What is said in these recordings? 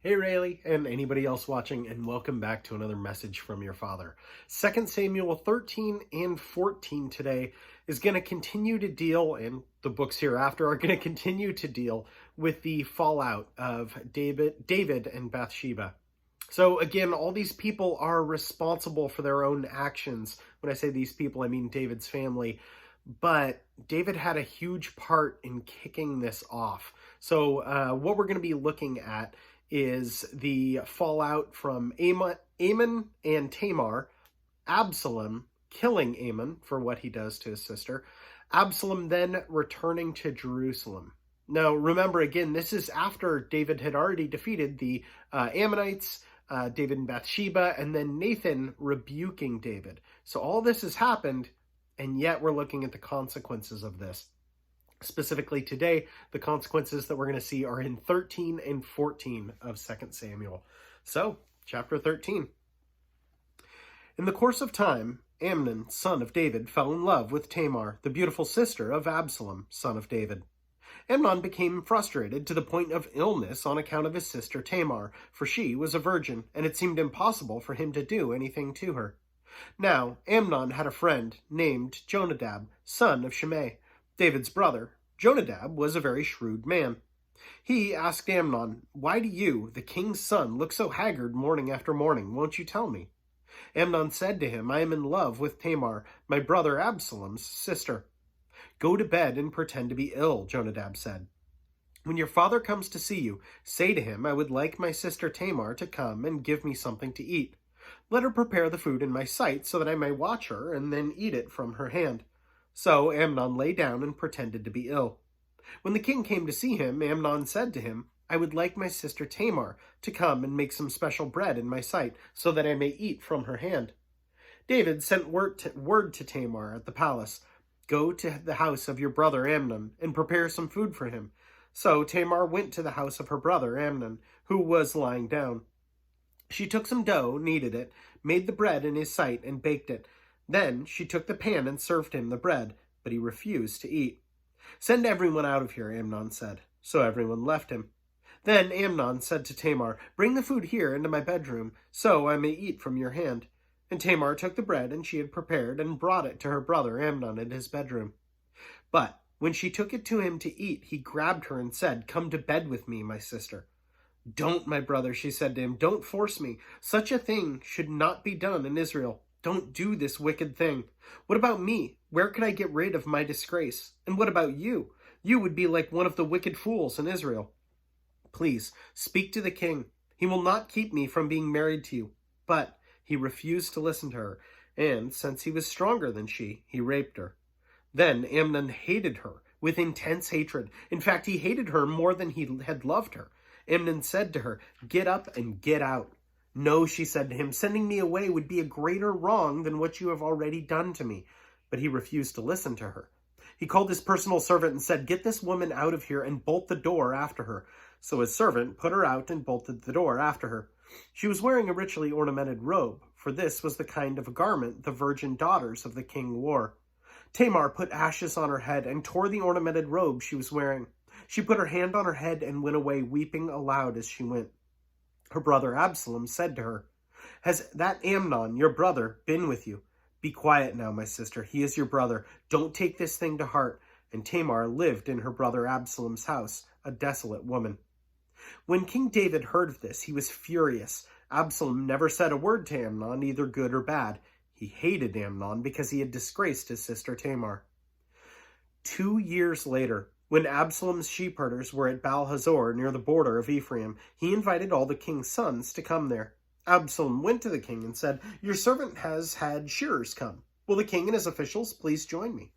Hey Raylee, and anybody else watching, and welcome back to another message from your father. 2 Samuel 13 and 14 today is going to continue to deal, and the books hereafter are going to continue to deal with the fallout of David and Bathsheba. So again, all these people are responsible for their own actions. When I say these people, I mean David's family. But David had a huge part in kicking this off. So what we're going to be looking at is the fallout from Amnon and Tamar, Absalom killing Amnon for what he does to his sister, Absalom then returning to Jerusalem. Now, remember, again, this is after David had already defeated the Ammonites, David and Bathsheba, and then Nathan rebuking David. So all this has happened, and yet we're looking at the consequences of this. Specifically today, the consequences that we're going to see are in 13 and 14 of 2 Samuel. So, chapter 13. In the course of time, Amnon, son of David, fell in love with Tamar, the beautiful sister of Absalom, son of David. Amnon became frustrated to the point of illness on account of his sister Tamar, for she was a virgin, and it seemed impossible for him to do anything to her. Now, Amnon had a friend named Jonadab, son of Shimei, David's brother. Jonadab was a very shrewd man. He asked Amnon, "Why do you, the king's son, look so haggard morning after morning? Won't you tell me?" Amnon said to him, "I am in love with Tamar, my brother Absalom's sister." "Go to bed and pretend to be ill," Jonadab said. "When your father comes to see you, say to him, 'I would like my sister Tamar to come and give me something to eat. Let her prepare the food in my sight so that I may watch her and then eat it from her hand.'" So Amnon lay down and pretended to be ill. When the king came to see him, Amnon said to him, "I would like my sister Tamar to come and make some special bread in my sight, so that I may eat from her hand." David sent word to Tamar at the palace, "Go to the house of your brother Amnon and prepare some food for him." So Tamar went to the house of her brother Amnon, who was lying down. She took some dough, kneaded it, made the bread in his sight, and baked it. Then she took the pan and served him the bread, but he refused to eat. "Send everyone out of here," Amnon said. So everyone left him. Then Amnon said to Tamar, "Bring the food here into my bedroom, so I may eat from your hand." And Tamar took the bread and she had prepared and brought it to her brother Amnon in his bedroom. But when she took it to him to eat, he grabbed her and said, "Come to bed with me, my sister." "Don't, my brother," she said to him. "Don't force me. Such a thing should not be done in Israel. Don't do this wicked thing. What about me? Where could I get rid of my disgrace? And what about you? You would be like one of the wicked fools in Israel. Please, speak to the king. He will not keep me from being married to you." But he refused to listen to her, and since he was stronger than she, he raped her. Then Amnon hated her with intense hatred. In fact, he hated her more than he had loved her. Amnon said to her, "Get up and get out." "No," she said to him, "sending me away would be a greater wrong than what you have already done to me." But he refused to listen to her. He called his personal servant and said, "Get this woman out of here and bolt the door after her." So his servant put her out and bolted the door after her. She was wearing a richly ornamented robe, for this was the kind of a garment the virgin daughters of the king wore. Tamar put ashes on her head and tore the ornamented robe she was wearing. She put her hand on her head and went away, weeping aloud as she went. Her brother Absalom said to her, "Has that Amnon, your brother, been with you? Be quiet now, my sister. He is your brother. Don't take this thing to heart." And Tamar lived in her brother Absalom's house, a desolate woman. When King David heard of this, he was furious. Absalom never said a word to Amnon, either good or bad. He hated Amnon because he had disgraced his sister Tamar. 2 years later, when Absalom's sheepherders were at Baal-hazor near the border of Ephraim, he invited all the king's sons to come there. Absalom went to the king and said, "Your servant has had shearers come. Will the king and his officials please join me?"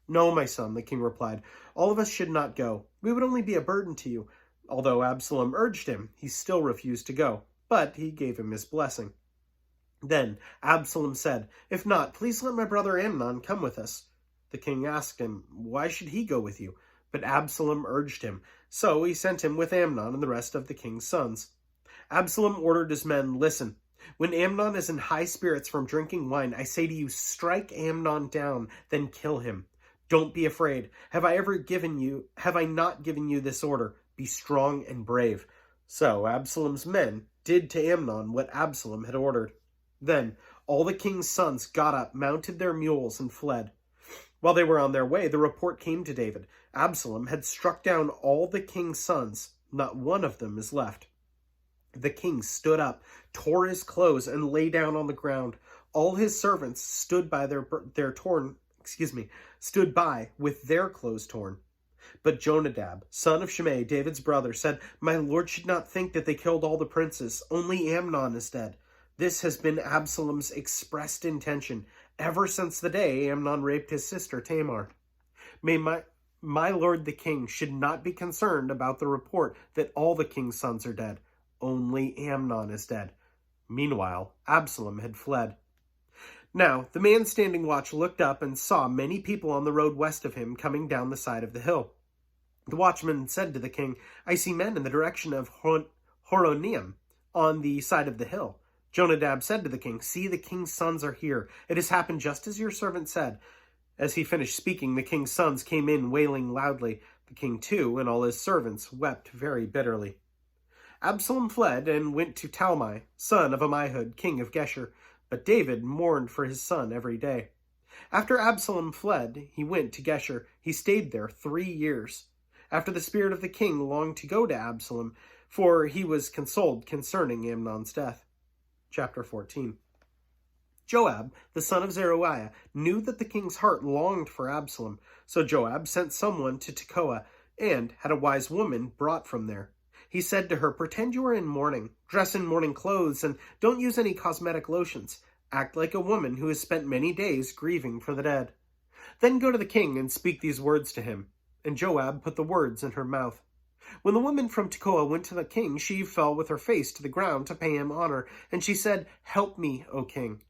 "No, my son," the king replied. "All of us should not go. We would only be a burden to you." Although Absalom urged him, he still refused to go, but he gave him his blessing. Then Absalom said, "If not, please let my brother Amnon come with us." The king asked him, "Why should he go with you?" But Absalom urged him, so he sent him with Amnon and the rest of the king's sons. Absalom ordered his men, "Listen, when Amnon is in high spirits from drinking wine, I say to you, strike Amnon down, then kill him. Don't be afraid. Have I not given you this order? Be strong and brave." So Absalom's men did to Amnon what Absalom had ordered. Then all the king's sons got up, mounted their mules, and fled. While they were on their way, the report came to David. Absalom had struck down all the king's sons. Not one of them is left. The king stood up, tore his clothes, and lay down on the ground. All his servants stood by stood by with their clothes torn. But Jonadab, son of Shimei, David's brother, said, "My lord should not think that they killed all the princes. Only Amnon is dead. This has been Absalom's expressed intention ever since the day Amnon raped his sister Tamar. May my lord the king should not be concerned about the report that all the king's sons are dead. Only Amnon is dead." Meanwhile, Absalom had fled. Now, the man standing watch looked up and saw many people on the road west of him coming down the side of the hill. The watchman said to the king, "I see men in the direction of Horonaim, on the side of the hill." Jonadab said to the king, "See, the king's sons are here. It has happened just as your servant said." As he finished speaking, the king's sons came in wailing loudly. The king, too, and all his servants wept very bitterly. Absalom fled and went to Talmai, son of Ammihud, king of Geshur. But David mourned for his son every day. After Absalom fled, he went to Geshur. He stayed there 3 years. After the spirit of the king longed to go to Absalom, for he was consoled concerning Amnon's death. Chapter 14. Joab, the son of Zeruiah, knew that the king's heart longed for Absalom. So Joab sent someone to Tekoa, and had a wise woman brought from there. He said to her, "Pretend you are in mourning, dress in mourning clothes, and don't use any cosmetic lotions. Act like a woman who has spent many days grieving for the dead. Then go to the king and speak these words to him." And Joab put the words in her mouth. When the woman from Tekoa went to the king, she fell with her face to the ground to pay him honor, and she said, "Help me, O king."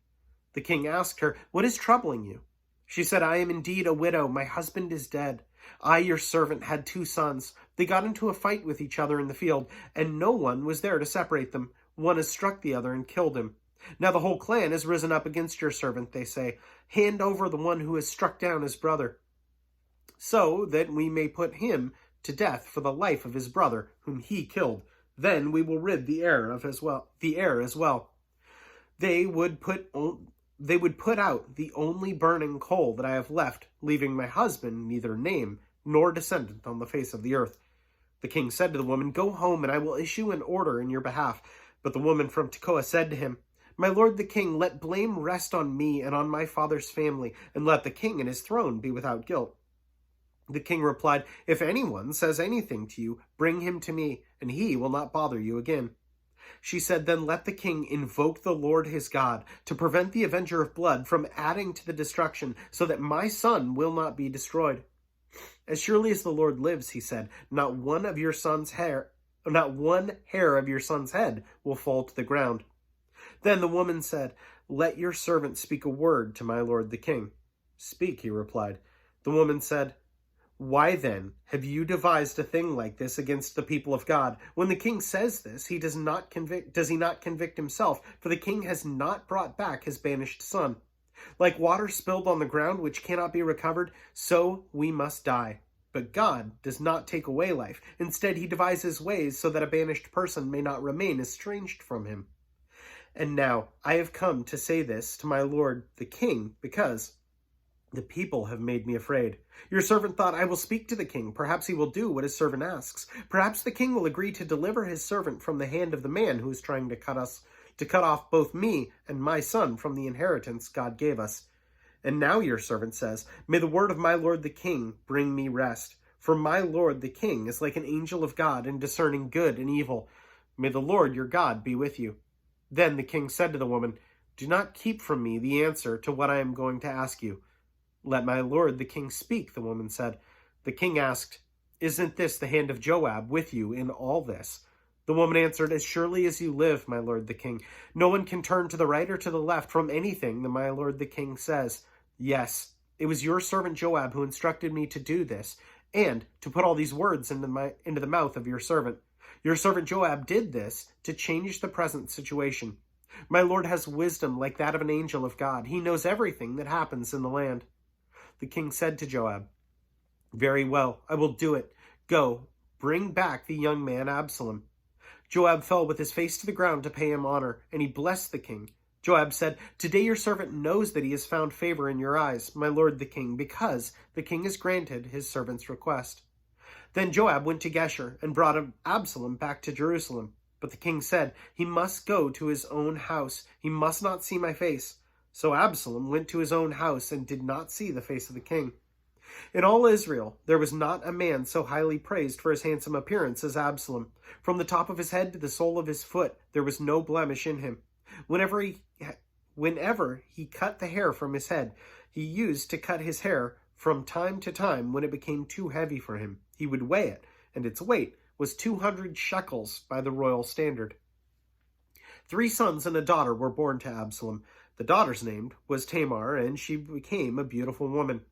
The king asked her, "What is troubling you?" She said, "I am indeed a widow. My husband is dead. I, your servant, had 2 sons. They got into a fight with each other in the field, and no one was there to separate them. One has struck the other and killed him. Now the whole clan has risen up against your servant, they say. Hand over the one who has struck down his brother, so that we may put him to death for the life of his brother, whom he killed. Then we will rid the heir as well. They would put out the only burning coal that I have left, leaving my husband neither name nor descendant on the face of the earth." The king said to the woman, "Go home, and I will issue an order in your behalf." But the woman from Tekoa said to him, "My lord the king, let blame rest on me and on my father's family, and let the king and his throne be without guilt." The king replied, "If anyone says anything to you, bring him to me, and he will not bother you again." She said, "Then let the king invoke the Lord his God to prevent the avenger of blood from adding to the destruction, so that my son will not be destroyed." "As surely as the Lord lives," he said, not one hair of your son's head will fall to the ground." Then the woman said, "Let your servant speak a word to my lord the king." "Speak," he replied. The woman said, "Why then have you devised a thing like this against the people of God? When the king says this, does he not convict himself? For the king has not brought back his banished son. Like water spilled on the ground which cannot be recovered, so we must die. But God does not take away life. Instead, he devises ways so that a banished person may not remain estranged from him. And now I have come to say this to my lord the king, because the people have made me afraid. Your servant thought, I will speak to the king. Perhaps he will do what his servant asks. Perhaps the king will agree to deliver his servant from the hand of the man who is trying to cut off both me and my son from the inheritance God gave us. And now your servant says, may the word of my lord the king bring me rest. For my lord the king is like an angel of God in discerning good and evil. May the Lord your God be with you. Then the king said to the woman, do not keep from me the answer to what I am going to ask you. Let my lord the king speak, the woman said. The king asked, isn't this the hand of Joab with you in all this? The woman answered, as surely as you live, my lord the king. No one can turn to the right or to the left from anything that my lord the king says. Yes, it was your servant Joab who instructed me to do this, and to put all these words into the mouth of your servant. Your servant Joab did this to change the present situation. My lord has wisdom like that of an angel of God. He knows everything that happens in the land. The king said to Joab, very well, I will do it. Go, bring back the young man Absalom. Joab fell with his face to the ground to pay him honor, and he blessed the king. Joab said, "Today your servant knows that he has found favor in your eyes, my lord the king, because the king has granted his servant's request." Then Joab went to Geshur and brought Absalom back to Jerusalem. But the king said, "He must go to his own house. He must not see my face." So Absalom went to his own house and did not see the face of the king. In all Israel, there was not a man so highly praised for his handsome appearance as Absalom. From the top of his head to the sole of his foot, there was no blemish in him. Whenever he cut the hair from his head, he used to cut his hair from time to time when it became too heavy for him. He would weigh it, and its weight was 200 shekels by the royal standard. 3 sons and a daughter were born to Absalom. The daughter's name was Tamar, and she became a beautiful woman.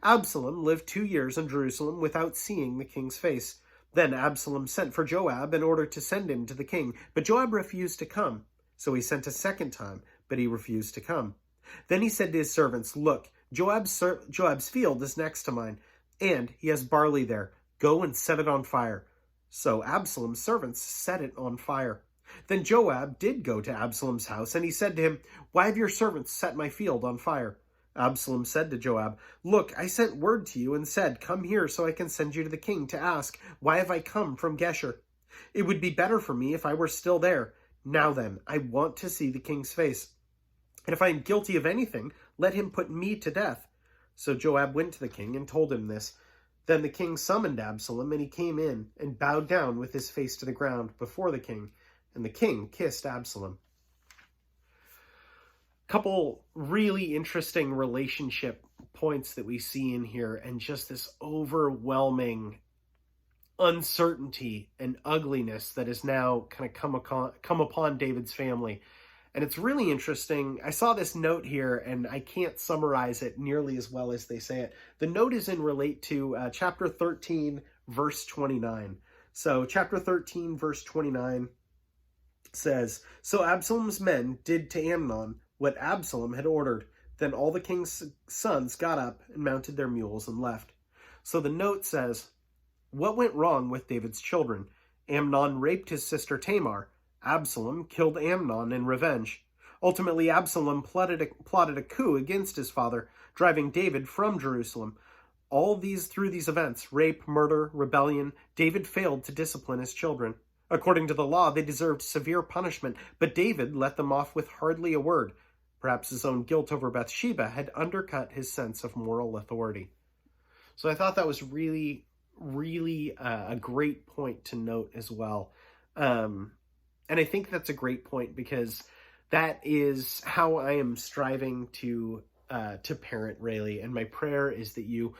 Absalom lived 2 years in Jerusalem without seeing the king's face. Then Absalom sent for Joab in order to send him to the king, but Joab refused to come. So he sent a second time, but he refused to come. Then he said to his servants, "Look, Joab's field is next to mine, and he has barley there. Go and set it on fire." So Absalom's servants set it on fire. Then Joab did go to Absalom's house, and he said to him, "Why have your servants set my field on fire?" Absalom said to Joab, "Look, I sent word to you and said, 'Come here so I can send you to the king to ask, why have I come from Geshur? It would be better for me if I were still there. Now then, I want to see the king's face. And if I am guilty of anything, let him put me to death.'" So Joab went to the king and told him this. Then the king summoned Absalom, and he came in and bowed down with his face to the ground before the king. And the king kissed Absalom. Couple really interesting relationship points that we see in here, and just this overwhelming uncertainty and ugliness that has now kind of come upon David's family. And it's really interesting. I saw this note here, and I can't summarize it nearly as well as they say it. The note is in relate to chapter 13, verse 29. So chapter 13, verse 29 says, "So Absalom's men did to Amnon what Absalom had ordered. Then all the king's sons got up and mounted their mules and left." So the note says, "What went wrong with David's children? Amnon raped his sister Tamar. Absalom killed Amnon in revenge. Ultimately, Absalom plotted a coup against his father, driving David from Jerusalem. Through these events, rape, murder, rebellion, David failed to discipline his children. According to the law, they deserved severe punishment, but David let them off with hardly a word. Perhaps his own guilt over Bathsheba had undercut his sense of moral authority." So I thought that was really, really a great point to note as well. And I think that's a great point because that is how I am striving to parent Raylee. And my prayer is that you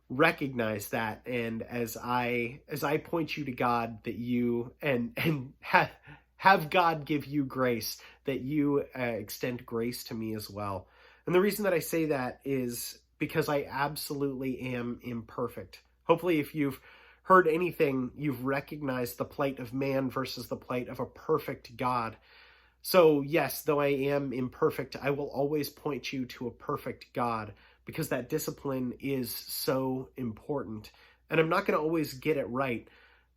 recognize that, and as I point you to God, that you and have God give you grace, that you extend grace to me as well. And the reason that I say that is because I absolutely am imperfect. Hopefully, if you've heard anything, you've recognized the plight of man versus the plight of a perfect God. So yes, though I am imperfect, I will always point you to a perfect God, because that discipline is so important. And I'm not going to always get it right,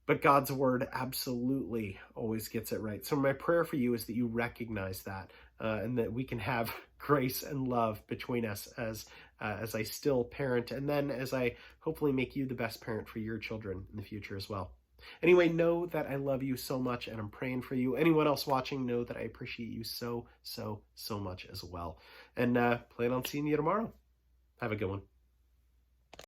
but God's word absolutely always gets it right. So my prayer for you is that you recognize that, and that we can have grace and love between us as I still parent, and then as I hopefully make you the best parent for your children in the future as well. Anyway, know that I love you so much, and I'm praying for you. Anyone else watching, know that I appreciate you so, so, so much as well. And plan on seeing you tomorrow. Have a good one.